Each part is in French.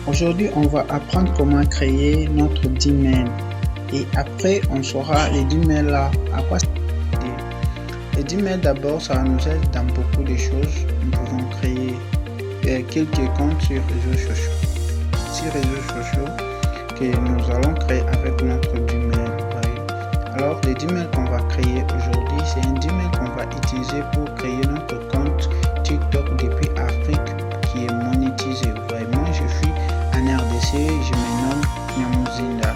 Aujourd'hui, on va apprendre comment créer notre Gmail et après, on saura les Gmail là, à quoi ça sert. Les Gmail d'abord, ça nous aide dans beaucoup de choses. Nous pouvons créer quelques comptes sur réseaux sociaux que nous allons créer avec notre Gmail. Alors, les Gmail qu'on va créer aujourd'hui, c'est un Gmail qu'on va utiliser pour créer notre compte TikTok depuis Afrique qui est monétisé. Moi, je suis en RDC, je me nomme Nyamuzinda.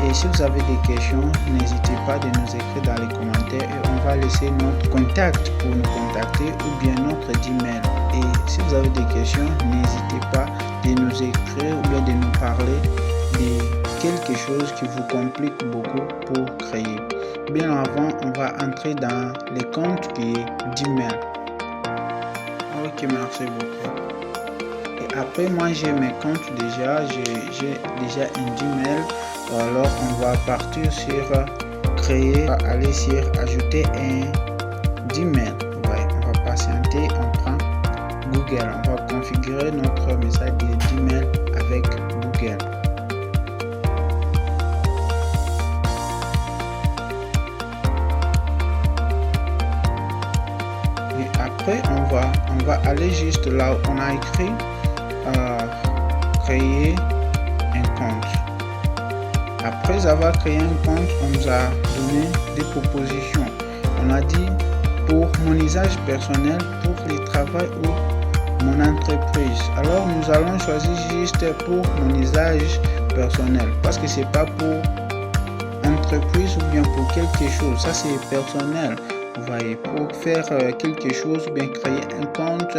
Et si vous avez des questions, n'hésitez pas de nous écrire dans les commentaires et on va laisser notre contact pour nous contacter ou bien notre Gmail. Et si vous avez des questions, n'hésitez pas de nous écrire ou bien de nous parler de quelque chose qui vous complique beaucoup pour créer. Bien avant, on va entrer dans les comptes qui est Gmail. Ok, merci beaucoup. Et après, moi j'ai mes comptes déjà, j'ai déjà un Gmail. Alors on va partir sur créer, aller sur ajouter un Gmail. On va patienter, on prend Google, on va configurer notre message de Gmail avec Google. Et après on va aller juste là où on a écrit créer un compte. Après avoir créé un compte, on nous a donné des propositions. On a dit pour mon usage personnel, pour le travail ou mon entreprise. Alors nous allons choisir juste pour mon usage personnel parce que c'est pas pour entreprise ou bien pour quelque chose. Ça c'est personnel. Vous voyez, pour faire quelque chose ou bien créer un compte,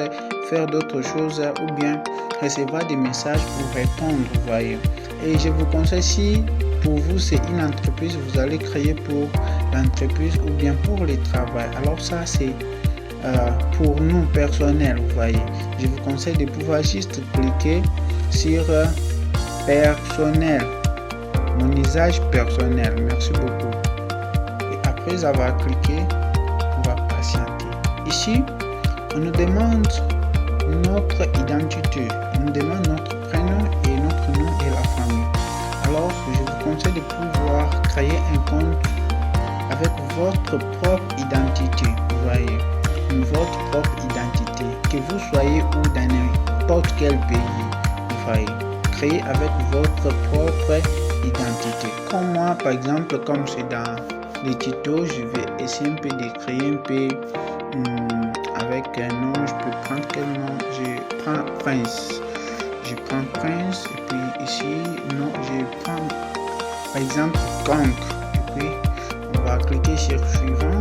faire d'autres choses ou bien recevoir des messages pour répondre. Vous voyez. Et je vous conseille, si pour vous c'est une entreprise, vous allez créer pour l'entreprise ou bien pour le travail. Alors ça c'est pour nous personnel, vous voyez. Je vous conseille de pouvoir juste cliquer sur personnel, mon usage personnel. Merci beaucoup. Et après avoir cliqué, on va patienter. Ici, on nous demande notre identité, on nous demande notre prénom et notre nom et la famille. Alors, je vous conseille de pouvoir créer un compte avec votre propre identité. Vous voyez, votre propre identité, que vous soyez ou dans n'importe quel pays. Vous voyez, créer avec votre propre identité. Comme moi, par exemple, comme c'est dans les tutos, je vais essayer un peu de créer un peu avec un nom. Je peux prendre quel nom? Je prends Prince. Je prends Prince et puis ici, non, je prends par exemple Gang. Et puis, on va cliquer sur suivant.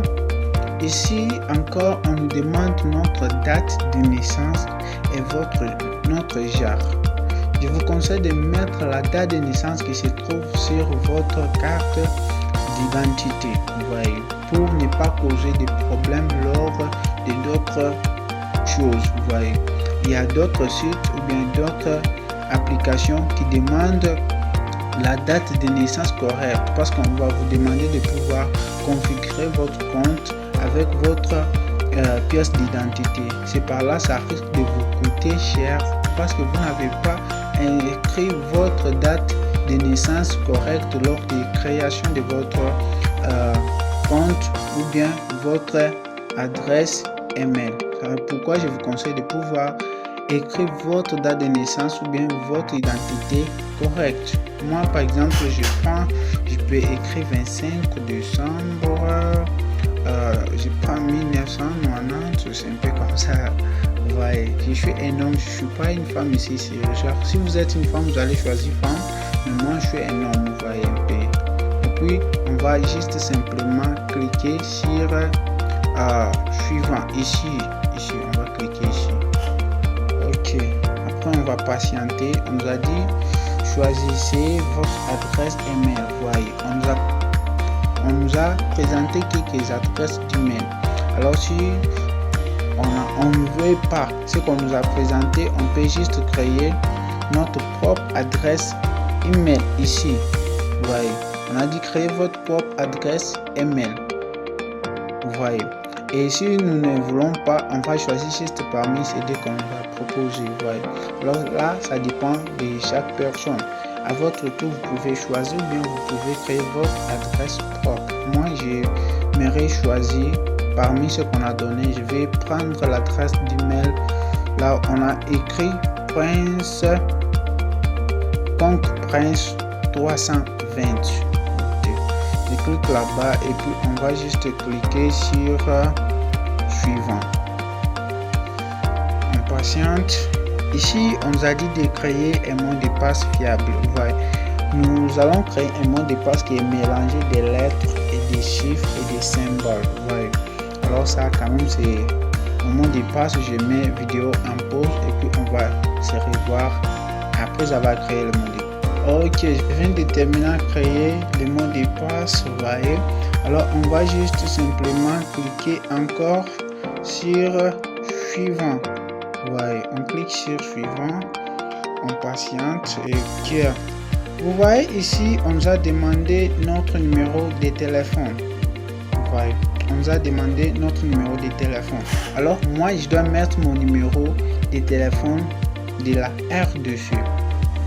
Ici, encore, on nous demande notre date de naissance et notre genre. Je vous conseille de mettre la date de naissance qui se trouve sur votre carte d'identité, vous voyez, pour ne pas causer de problèmes lors de d'autres choses, vous voyez. Il y a d'autres sites ou bien d'autres applications qui demandent la date de naissance correcte parce qu'on va vous demander de pouvoir configurer votre compte avec votre pièce d'identité. C'est par là ça risque de vous coûter cher parce que vous n'avez pas écrit votre date de naissance correcte lors de création de votre compte ou bien votre adresse email. Pourquoi je vous conseille de pouvoir écrire votre date de naissance ou bien votre identité correcte. Moi par exemple je peux écrire 25 décembre, je prends 1990, c'est un peu comme ça. Vous voyez, je suis un homme, je suis pas une femme ici. Genre, si vous êtes une femme, vous allez choisir femme, mais moi je suis un homme, vous voyez un peu. Et puis on va juste simplement cliquer sur suivant. Ici, on va cliquer ici. Ok, après on va patienter. On nous a dit choisissez votre adresse email. Voyez, on nous a présenté quelques adresses d'email. Alors si on ne veut pas ce qu'on nous a présenté, on peut juste créer notre propre adresse email ici. Voyez, on a dit créer votre propre adresse email. Vous voyez. Et si nous ne voulons pas, on va choisir juste parmi ces deux qu'on va proposer. Voilà. Alors là, ça dépend de chaque personne. À votre tour, vous pouvez choisir ou bien vous pouvez créer votre adresse propre. Moi, j'aimerais choisir parmi ce qu'on a donné. Je vais prendre l'adresse d'email. Là, on a écrit Prince 320. Je clique là-bas et puis on va juste cliquer sur suivant. On patiente. Ici, on nous a dit de créer un mot de passe fiable. Ouais. Nous allons créer un mot de passe qui est mélangé des lettres et des chiffres et des symboles. Ouais. Alors ça, quand même, c'est un mot de passe. Je mets vidéo en pause et puis on va se revoir après avoir créé le mot de passe. Ok, je viens de terminer à créer le mot de passe. Vous voyez. Alors, on va juste simplement cliquer encore sur suivant. Ouais, on clique sur suivant, on patiente et tiens. Vous voyez ici, on nous a demandé notre numéro de téléphone. Ouais, on nous a demandé notre numéro de téléphone. Alors moi, je dois mettre mon numéro de téléphone de la RDC.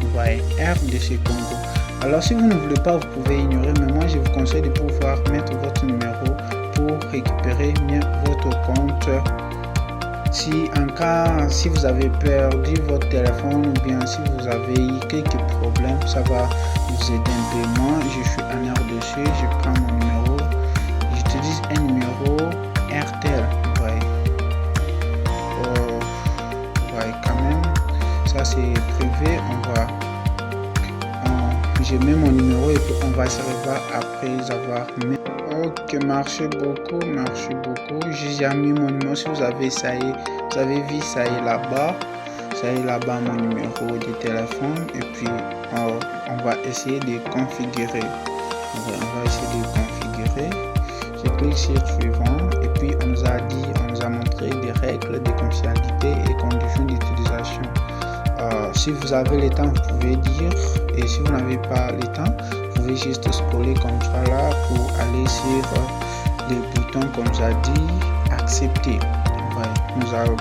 Vous voyez, RDC Congo. Alors si vous ne voulez pas, vous pouvez ignorer, mais moi je vous conseille de pouvoir mettre votre numéro pour récupérer bien votre compte. Si vous avez perdu votre téléphone ou bien si vous avez eu quelques problèmes, ça va vous aider un peu. Moi, je suis en RDC, je prends mon numéro, j'utilise un numéro RTL. Ouais, quand même, ça c'est privé. Je mets mon numéro et puis on va se revoir après avoir mis. Ok, merci beaucoup. J'ai déjà mis mon numéro. Si vous avez vu ça y est là-bas. Ça y est là-bas mon numéro de téléphone. Et puis on va essayer de configurer. Je clique sur suivant. Et puis on nous a montré des règles de confidentialité et conditions d'utilisation. Si vous avez le temps, vous pouvez dire. Et si vous n'avez pas le temps, vous pouvez juste scroller comme ça là pour aller sur les boutons qu'on nous a dit accepter. Ouais, nous allons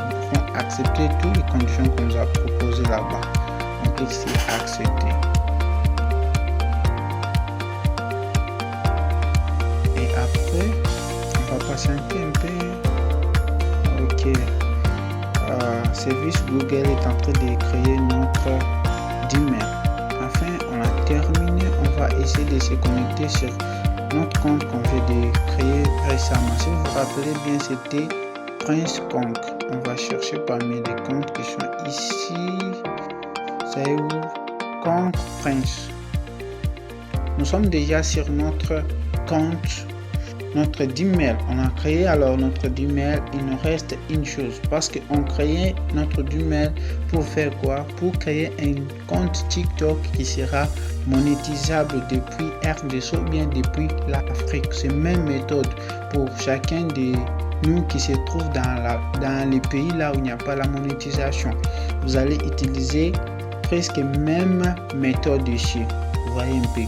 accepter toutes les conditions qu'on nous a proposées là-bas. On clique sur accepter. Et après, on va patienter un peu. Ok. Service Google est en train de créer notre email. Enfin, on a terminé. On va essayer de se connecter sur notre compte qu'on vient de créer récemment. Si vous vous rappelez bien, c'était Prince Conk. On va chercher parmi les comptes qui sont ici. C'est où? Conk Prince. Nous sommes déjà sur notre compte, notre email. On a créé alors notre email. Il nous reste une chose parce qu'on créait notre email pour faire quoi? Pour créer un compte TikTok qui sera monétisable depuis RDC ou bien depuis l'Afrique. C'est la même méthode pour chacun de nous qui se trouve dans les pays là où il n'y a pas la monétisation. Vous allez utiliser presque la même méthode ici. Vous voyez un peu.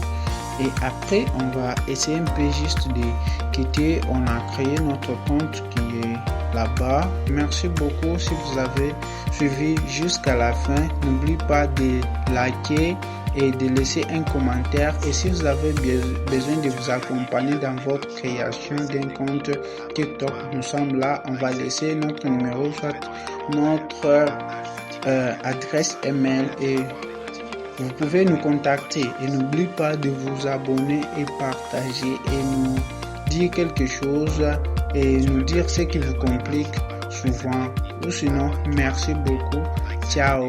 Et après, on va essayer un peu juste de quitter. On a créé notre compte qui est là-bas. Merci beaucoup si vous avez suivi jusqu'à la fin. N'oubliez pas de liker et de laisser un commentaire. Et si vous avez besoin de vous accompagner dans votre création d'un compte TikTok, nous sommes là. On va laisser notre numéro, soit notre adresse email et vous pouvez nous contacter. Et n'oubliez pas de vous abonner et partager et nous dire quelque chose et nous dire ce qui vous complique souvent. Ou sinon, merci beaucoup. Ciao.